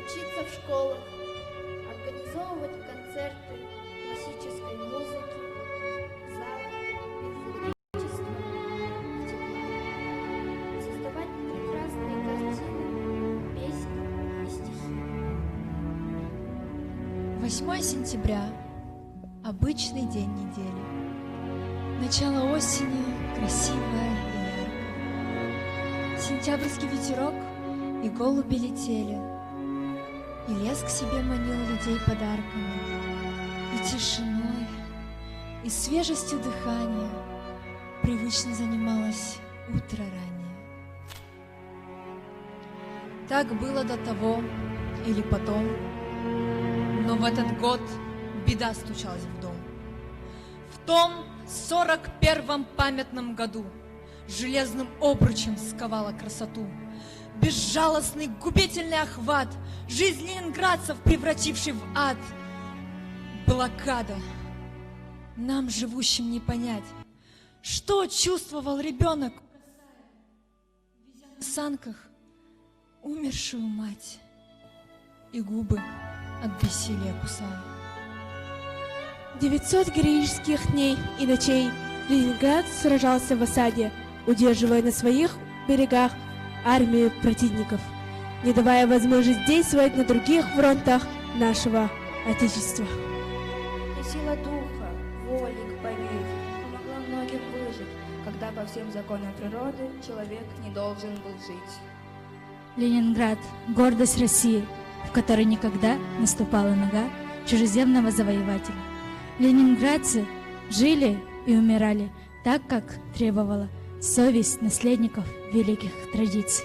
учиться в школах, организовывать концерты классической музыки, залы без электричества и тепла, создавать прекрасные картины, песни и стихи. 8 сентября. Обычный день недели. Начало осени, красивое и яркое. Сентябрьский ветерок, и голуби летели. И лес к себе манил людей подарками. И тишиной, и свежестью дыхания привычно занималось утро ранее. Так было до того или потом, но в этот год беда стучалась в дом. В том 41-м памятном году железным обручем сковала красоту. Безжалостный губительный охват, жизнь ленинградцев превративший в ад. Блокада. Нам, живущим, не понять, что чувствовал ребенок, везя на санках умершую мать, и губы от бессилия кусая. 900 героических дней и ночей Ленинград сражался в осаде, удерживая на своих берегах армию противников, не давая возможность действовать на других фронтах нашего Отечества. И сила духа, воли к победе помогла многим выжить, когда по всем законам природы человек не должен был жить. Ленинград – гордость России, в которой никогда не ступала нога чужеземного завоевателя. Ленинградцы жили и умирали так, как требовала совесть наследников великих традиций.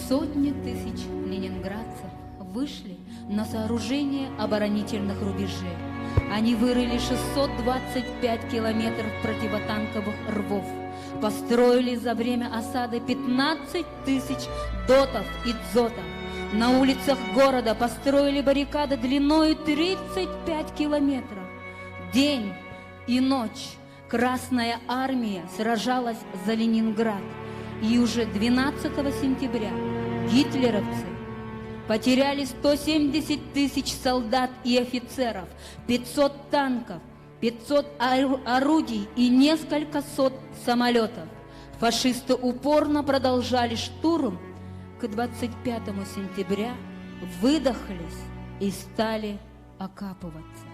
Сотни тысяч ленинградцев вышли на сооружение оборонительных рубежей. Они вырыли 625 километров противотанковых рвов, построили за время осады 15 тысяч дотов и дзотов. На улицах города построили баррикады длиной 35 километров. День и ночь Красная Армия сражалась за Ленинград. И уже 12 сентября гитлеровцы потеряли 170 тысяч солдат и офицеров, 500 танков, 500 орудий и несколько сот самолетов. Фашисты упорно продолжали штурм. К 25 сентября выдохлись и стали окапываться.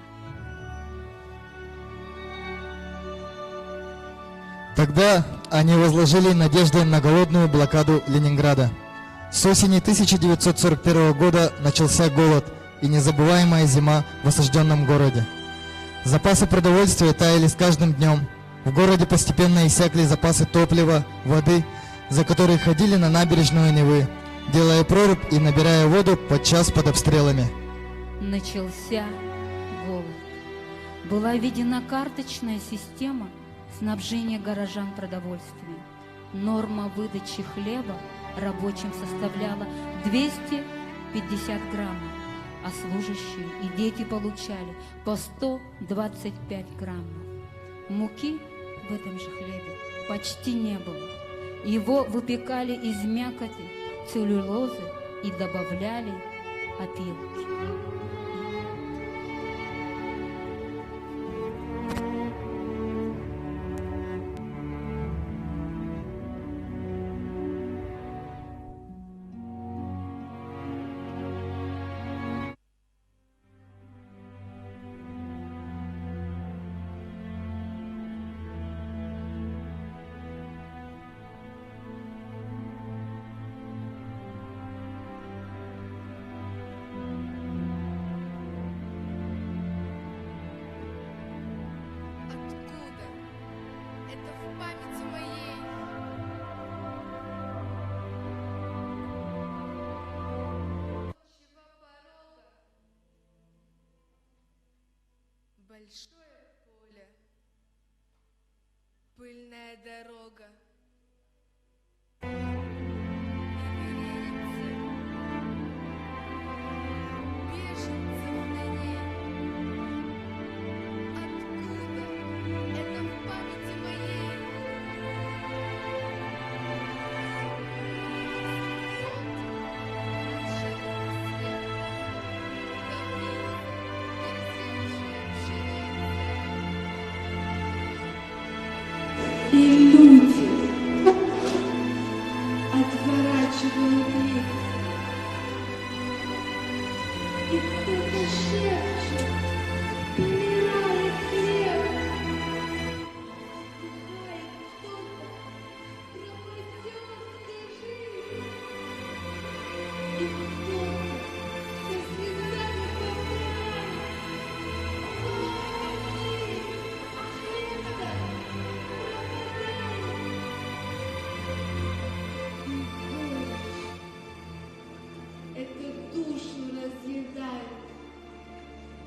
Тогда они возложили надежды на голодную блокаду Ленинграда. С осени 1941 года начался голод и незабываемая зима в осажденном городе. Запасы продовольствия таяли с каждым днем. В городе постепенно иссякли запасы топлива, воды, за которые ходили на набережную Невы, делая прорубь и набирая воду подчас под обстрелами. Начался голод. Была введена карточная система снабжения горожан продовольствием. Норма выдачи хлеба рабочим составляла 250 граммов, а служащие и дети получали по 125 граммов. Муки в этом же хлебе почти не было. Его выпекали из мякоти, целлюлозы и добавляли опилки. Большое поле, пыльная дорога.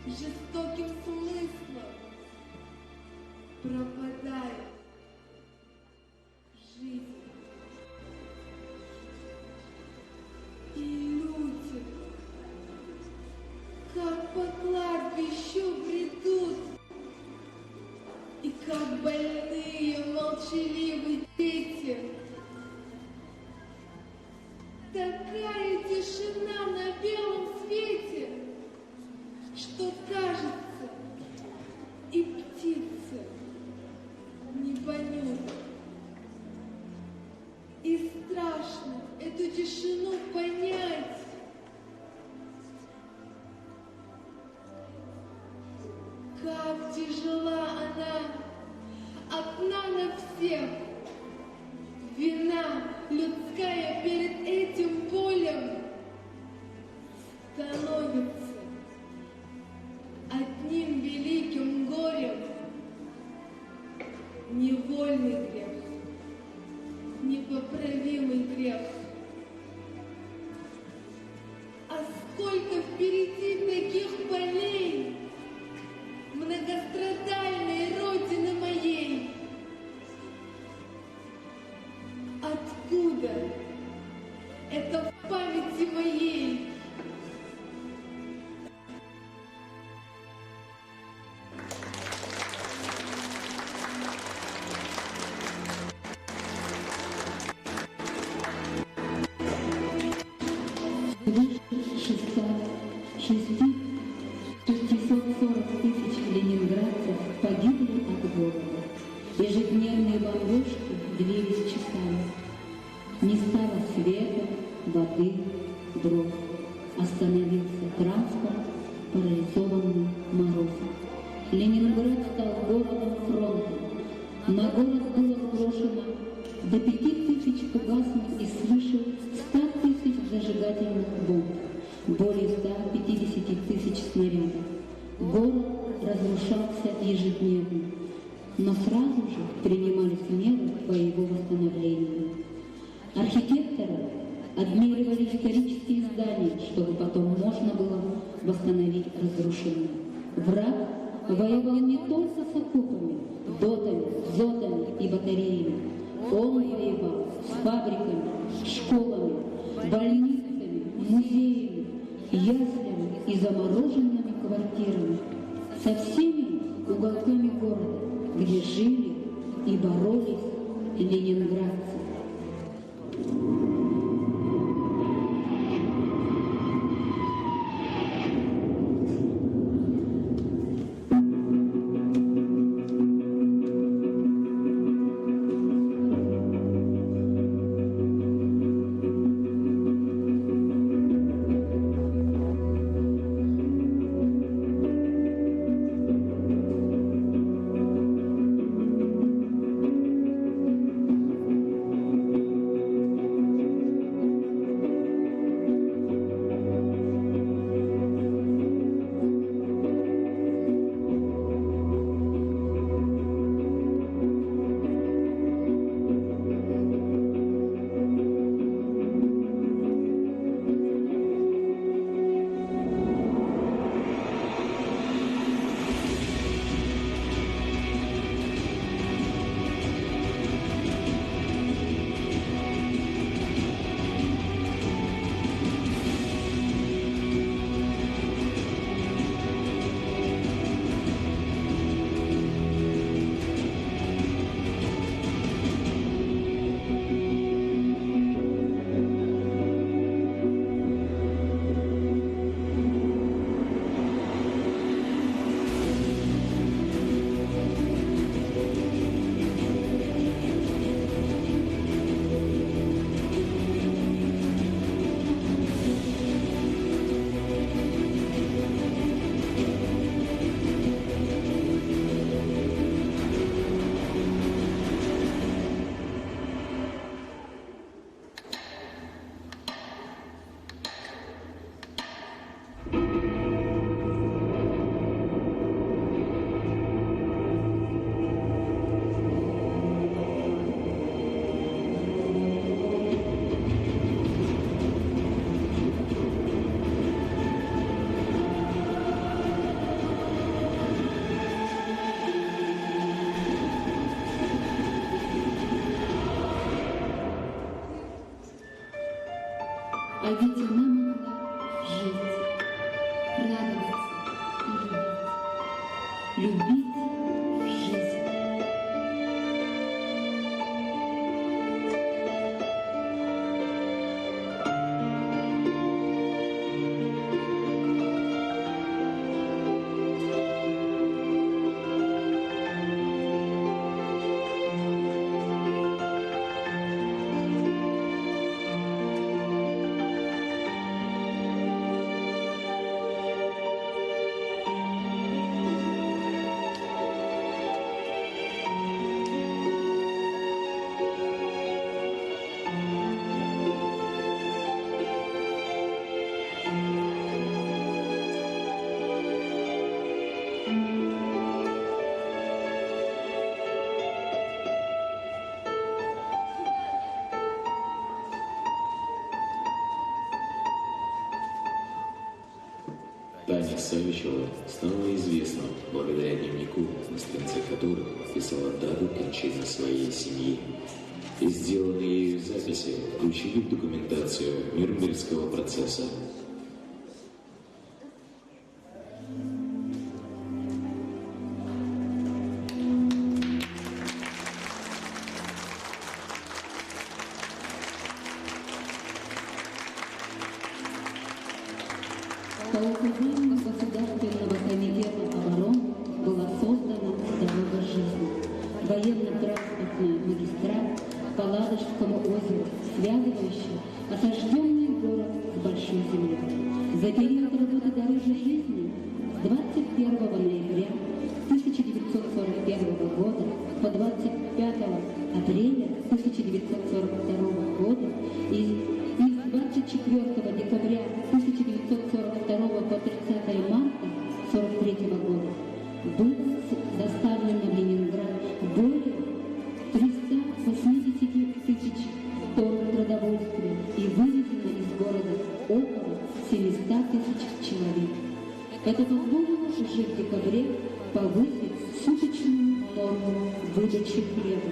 жестоким смыслом пропадает жизнь. И люди, как по кладбищу бредут, и как больные молчаливые дети. Такая тишина на белом свете, что кажется, и птицы не поют. И страшно эту тишину понять. Как тяжела она, одна на всех. Вина людская перед этим полем становится одним великим горем. Невольный грех, непоправимый грех. А сколько впереди таких полей, многострадальной Родины моей! Откуда это в памяти моей? Свыше 640 тысяч ленинградцев погибли от голода. Ежедневные бомбежки длились часами. Не стало света, воды, дров. Остановился транспорт, парализованный морозом. Ленинград стал городом фронта. На город было сброшено до 5000 фугасных и свыше 100 тысяч зажигательных бомб, более 150 тысяч снарядов. Город разрушался ежедневно, но сразу же принимались меры по его восстановлению. Архитекторы обмеривали исторические здания, чтобы потом можно было восстановить разрушенные. Враг воевал не только с окопами, дотами, зотами и батареями. Он воевал с фабриками, школами, больницами, музеями, яслями и замороженными квартирами, со всеми уголками города, где жили и боролись ленинградцы. ведь она могла жить, радоваться и любить жизнь. Таня Савичева стала известна благодаря дневнику, на страницах которых писала дату кончины своей семьи. И сделанные ею записи включили в документацию Нюрнбергского процесса. По указанию Государственного комитета обороны была создана дорога жизни, военно-транспортная магистраль по Ладожскому озеру, связывающая осажденный город с Большой землей. За период работы дорожи жизни с 21 ноября 1941 года по 25 апреля 1942 года и с 24 декабря 1942 по 30 марта 1943 года было доставлено в Ленинград более 380 тысяч тонн продовольствия и вывезено из города около 700 тысяч человек. Это позволило уже в декабре повысить суточную норму выдачи хлеба.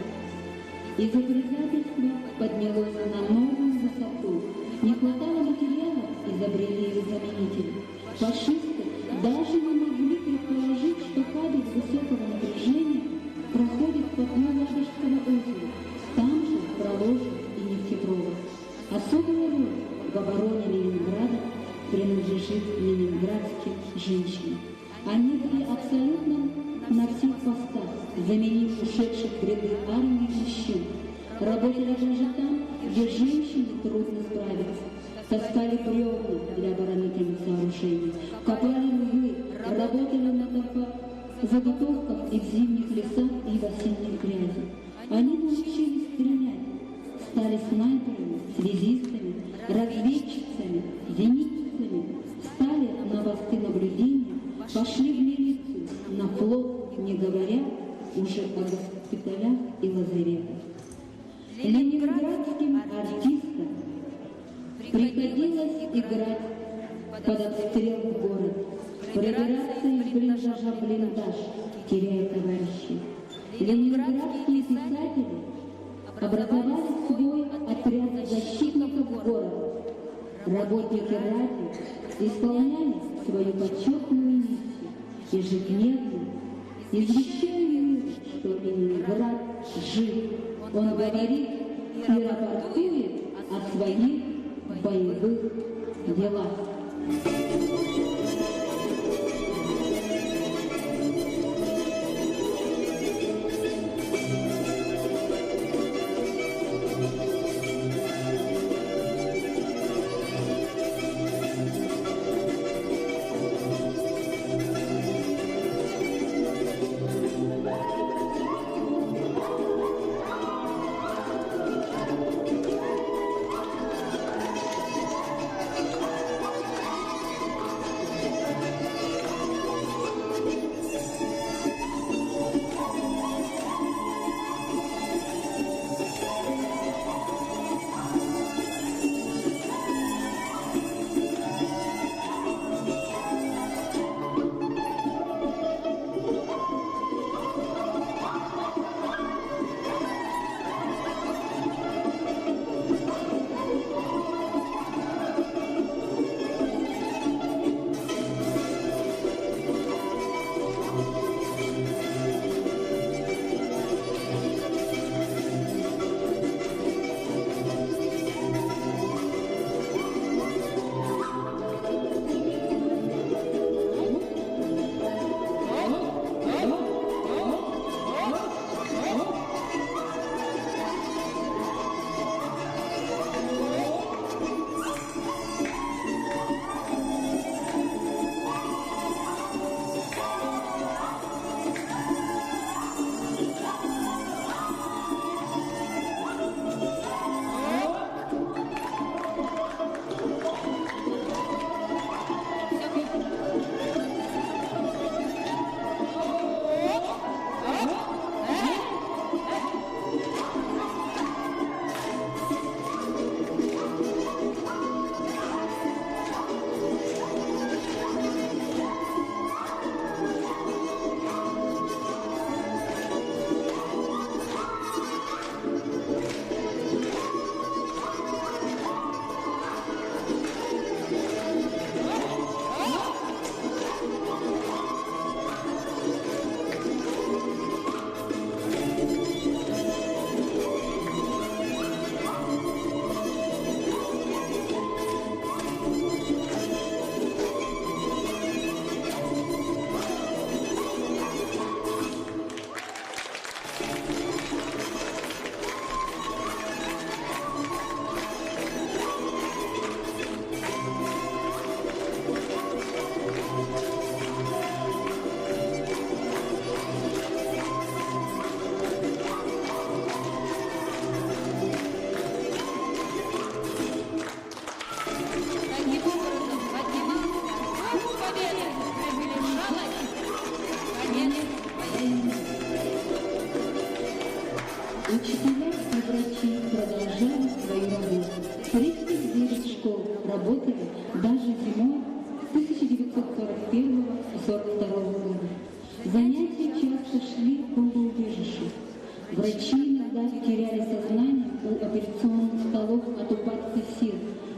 Из-за предательства поднялось на новую высоту. Не хватало материалов, изобрели их заменители. Фашисты даже не могли предположить, что кабель высокого напряжения проходит по дну Ладожского озера. Там же проложен и нефтепровод. Особая роль в обороне Ленинграда принадлежит ленинградским женщинам. Они были абсолютно на всех постах, заменив ушедших в ряды армии мужчин. Работали даже там, где женщине трудно справиться. Таскали бревна для оборонительных сооружений, копали львы, работали на заготовках и в зимних лесах, и в осенних грязи. Они научились стрелять, стали снайперами, связистами, разведчицами, зенитчицами, встали на посты наблюдения, пошли в милицию, на флот, не говоря уже о госпиталях и лазаретах. Ленинградским артистам приходилось играть под обстрел в город, пробираться из блиндажа в блиндаж, теряя товарищей. Ленинградские писатели образовали свой отряд защитников города. Работники радио исполняли свою почетную миссию, ежедневно извещая мир, что Ленинград жив. Он говорит и рапортует о своих боевых делах. даже зимой 1941-1942 года. Занятия часто шли в бомбоубежище. Врачи иногда теряли сознание у операционных столов от упадка сил,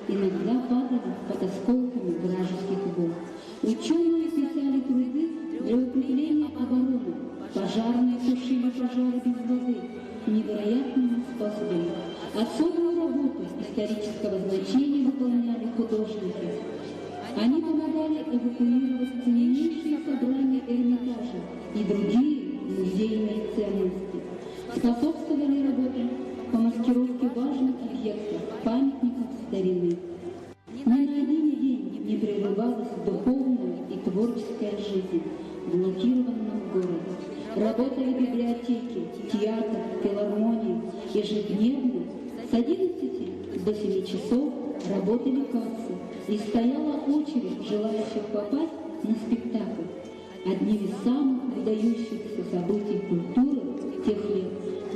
иногда падали под осколками вражеских бомб. Ученые писали труды для укрепления обороны, пожарные тушили пожары без воды невероятными способами. Особую работу исторического значения выполняли художники. Они помогали эвакуировать ценнейшие собрания Эрмитажа и другие музейные ценности. Способствовали работе по маскировке важных объектов, памятников старины. Ни на один день не прерывалась духовная и творческая жизнь в блокированном городе. Работали библиотеки, театр, филармония. Ежедневно с 11 до 7 часов работали кассы, и стояла очередь желающих попасть на спектакль. Одним из самых выдающихся событий культуры тех лет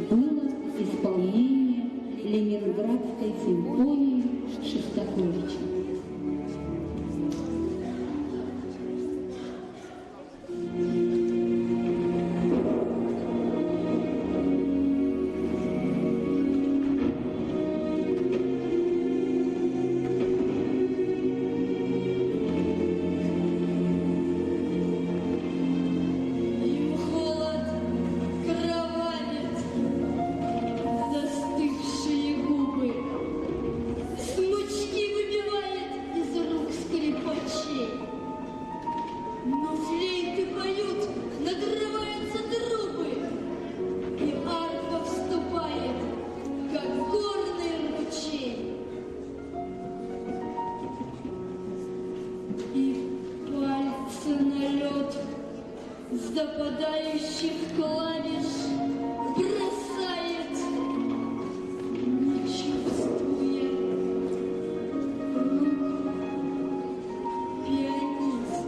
было исполнение Ленинградской симфонии Шостаковича. западающих клавиш бросает, не чувствуя рук пианист.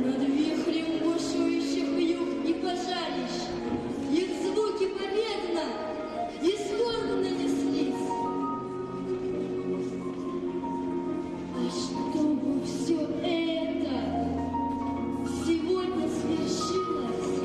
Над вихрем бушующих вьюг и пожарищ их звуки победно и скорбно неслись. А чтобы все это сегодня свершилось,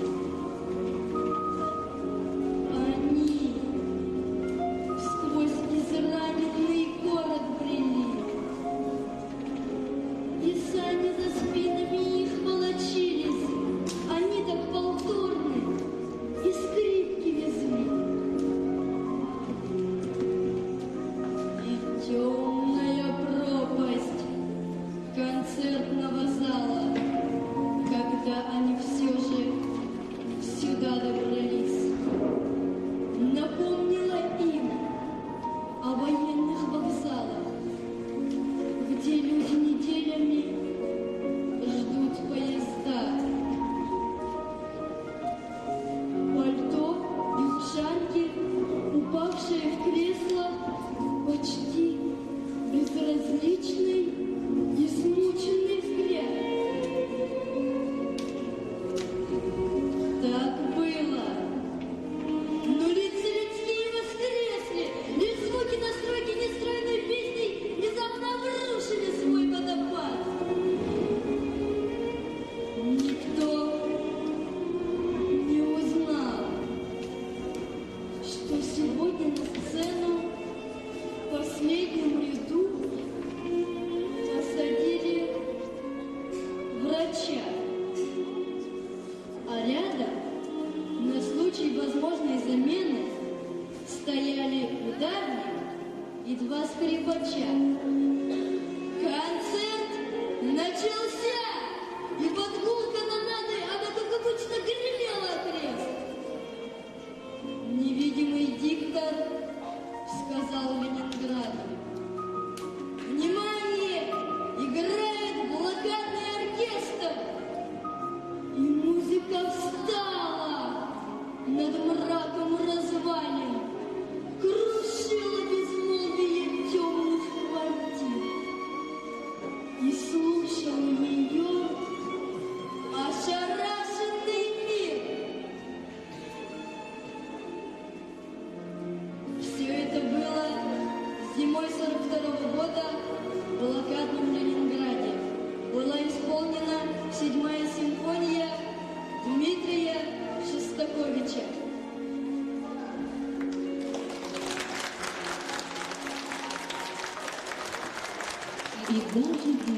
И даже дети,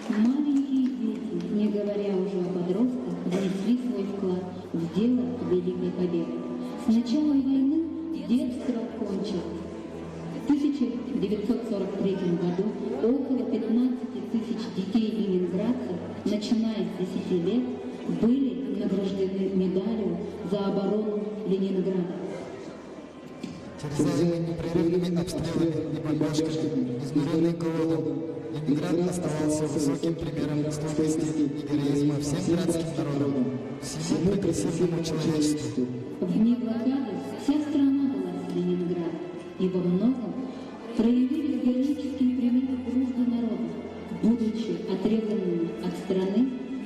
маленькие дети, не говоря уже о подростках, внесли свой вклад в дело Великой Победы. С началом войны детство кончилось. В 1943 году около 15 тысяч детей ленинградцев, начиная с 10 лет, были награждены медалью за оборону Ленинграда. Терзаемый непрерывными обстрелами и бомбежками, изнуренный голодом, Ленинград оставался высоким примером стойкости и героизма всем градским народам, всему прогрессивному человечеству. В дни блокады вся страна была с Ленинграда, и во многом проявили героические примеры дружбы народа. Будучи отрезанными от страны,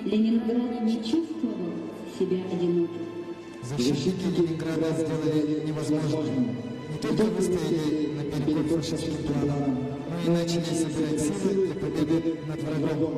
Ленинград не чувствовал себя одиноким. Защитники Ленинграда сделали невозможное. Не только выстояли наперекор фашистским планам, но и начали собирать силы для победы над врагом.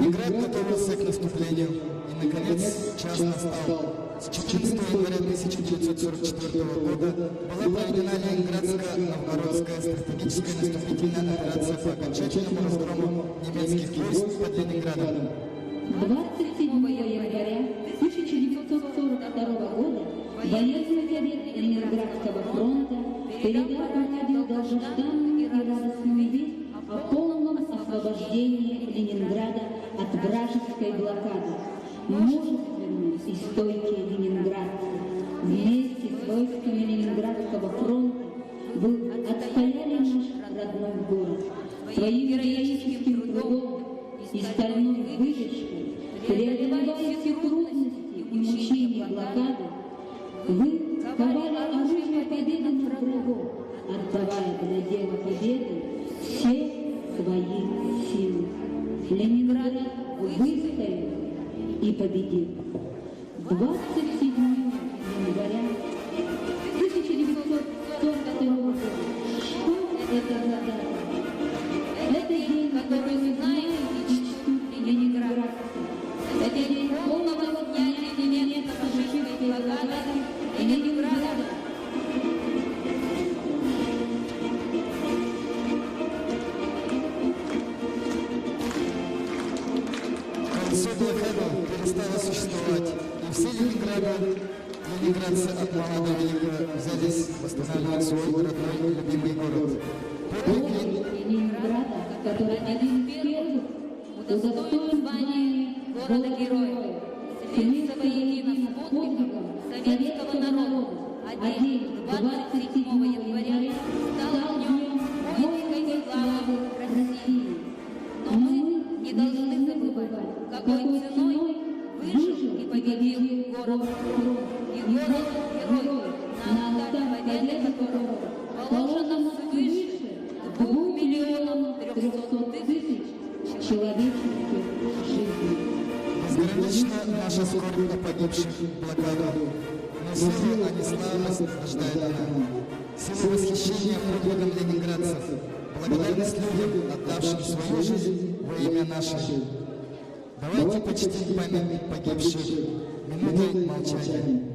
Ленинград готовился к наступлению, и, наконец, час настал. С 14 января 1944 года была проведена Ленинградско-Новгородская стратегическая наступительная операция по окончательному разгрому немецких войск под Ленинградом. 27 января 1942 года военный совет Ленинградского фронта передал по радио долгожданную и радостную весть о полном освобождении Ленинграда от вражеской блокады. Мужественные и стойкие ленинградцы вместе с войсками Ленинградского фронта вы отстояли наш родной город. Своим героическим трудом и стальной выдержкой, преодолевая все трудности и мучения блокады, вы ковали оружие победы над врагом, отдавая для дела победы все свои силы. Ленинград выстоял и победил. 27 января 1942 года. Что это за дата? Это день, который концу блокады перестала существовать, и все ленинградцы от мала до велика взялись восстанавливать свой родной и любимый город. Ленинграда, который один из первых удостоен звания города-героя, слился воедино с подвигом советского народа, а день 27 января стал днем воинской славы России. Но мы не должны забывать, какой ценой выжил и победил город-герой, и город-герой, на алтарь победы которого положено свыше 2 300 000 человеческих жизней. Безгранична наша скорбь о погибших в блокаду, но силу, а не славность рождает она. Силу восхищения подвигом ленинградцев, благодарность людям, отдавшим свою жизнь во имя нашей. Давайте почтим память погибших минутой молчания.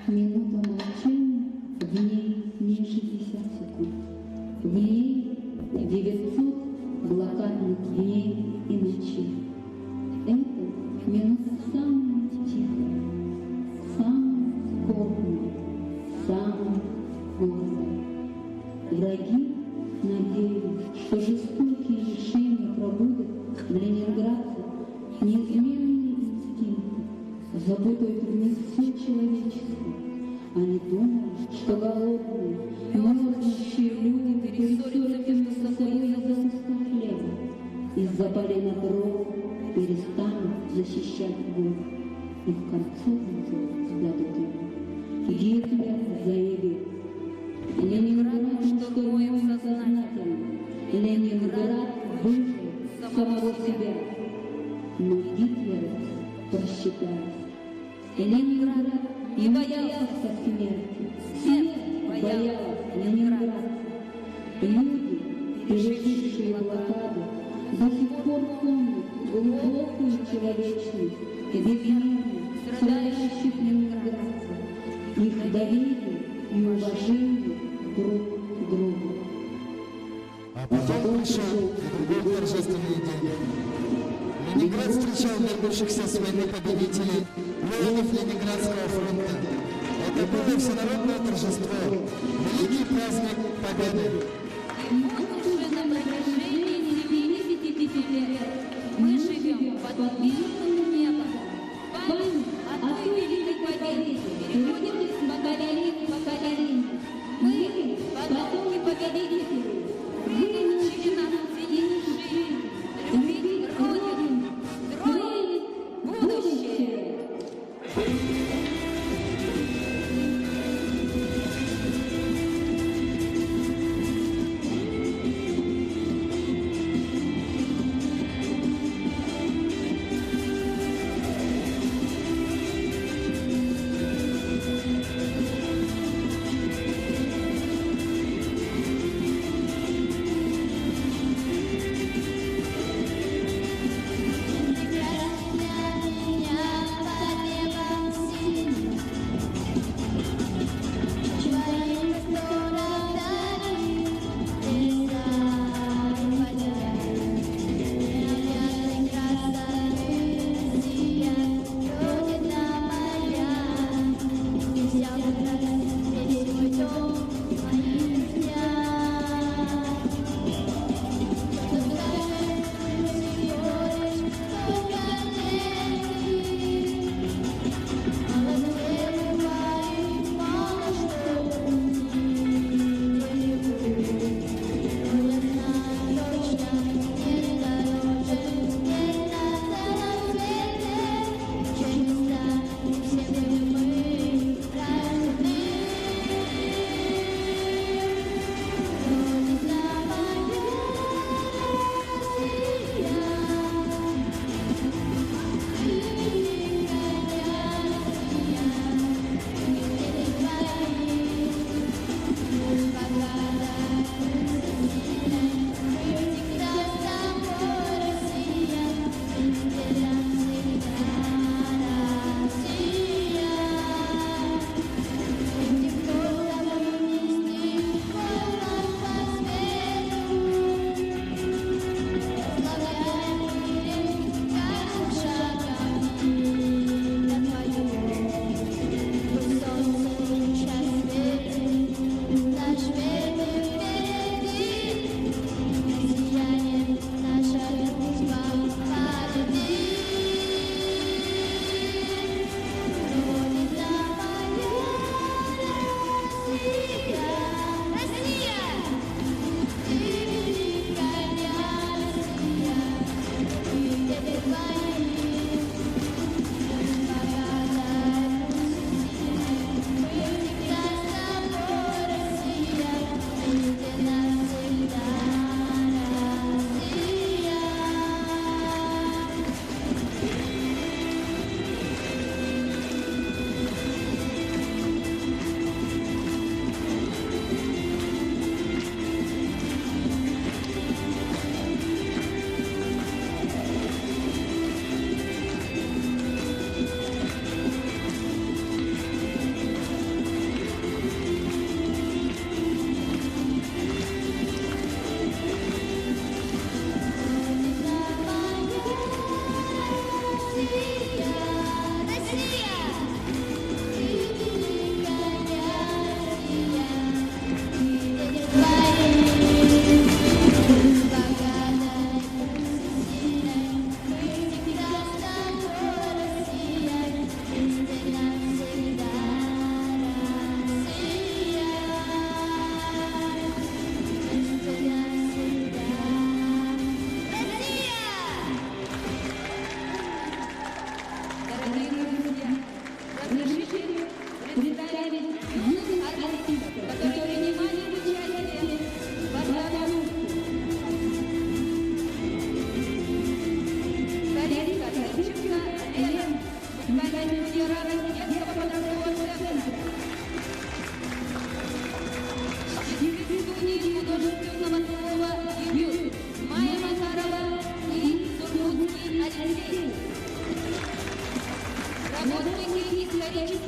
Минута молчания, в ней не 60 секунд, в ней 900 блокадных дней и ночей. Это минута самая тихая, самая скорбная, самая гордая. Враги надеялись, что жестокие лишения пробудят в ленинградцах неизменные инстинкты, запутают в них все человечество. Они думали, что голодные, мерзнущие люди перессорятся между собой из-за куска хлеба, из-за полена дров перестанут защищать город. И в конце концов сдадут его. Гитлер заявил: Ленинград штурмуем сознательно. Ленинград выжил самого себя. Но Гитлер просчитались. Ленинград не боялся смерти. Смерть боялась Ленинград. Люди, пережившие блокаду, до сих пор помнят глубокую человечность и безмерно страдающих ленинградцев, их доверие и уважение друг к другу. А потом пришел другой торжественный день. Ленинград встречал вернувшихся с войны победителей, воинов Ленинградского фронта. Это было всенародное торжество, великий праздник Победы. И вот уже на протяжении 75 лет мы живем под мирным небом. Память о той великой победе переходит с поколения в поколение. Мы, потомки победителей, выучили нас ценить жизнь, любить Родину, строить будущее.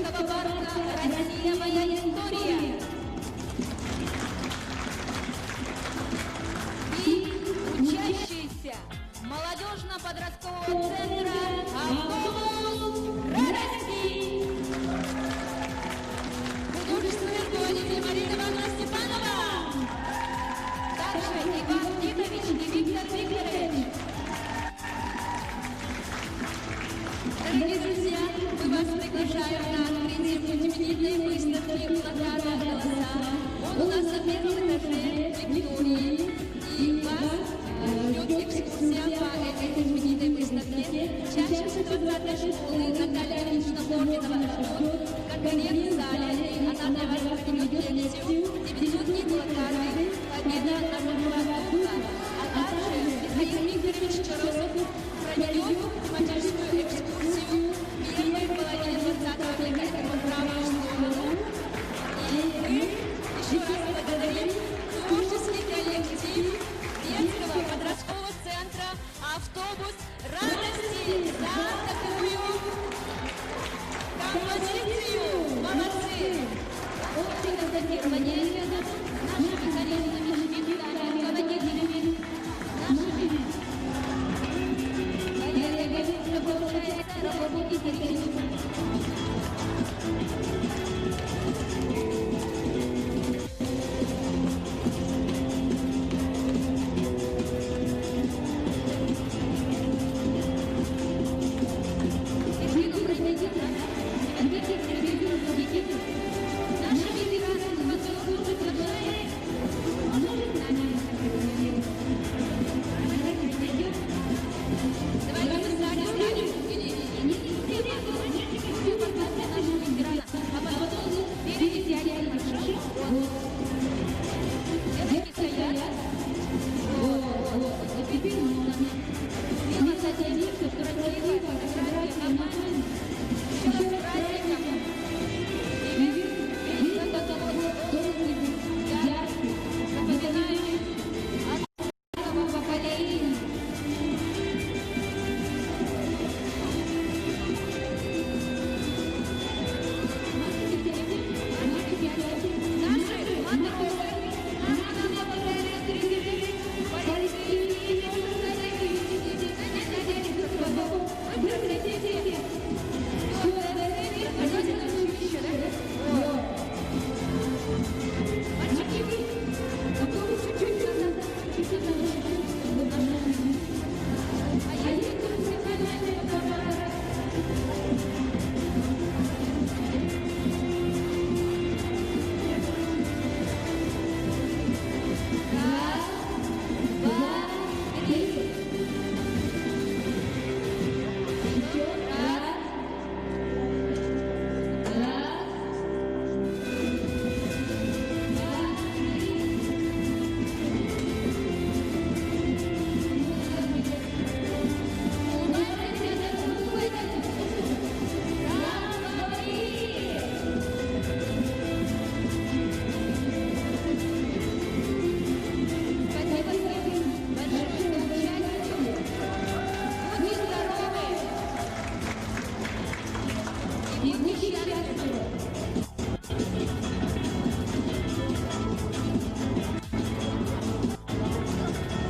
детского парка «Россия. Моя история». И учащиеся молодежно-подросткового центра «Автобус радости». Художественный руководитель Марина Ивановна Степанова. Также Иван Титович и Виктор Викторович. Дорогие друзья, мы вас приглашаем на открытие мультимедийной выставки «Плакаты голоса». Он у нас на первом этаже Виктории. И вас ждет экскурсия по этой мультимедийной выставке. Учащимся 20-й школы Наталья Ильична Бординова ждет в конференц-зале. Она для вас проведет лекцию «900 дней блокады. Победа нашего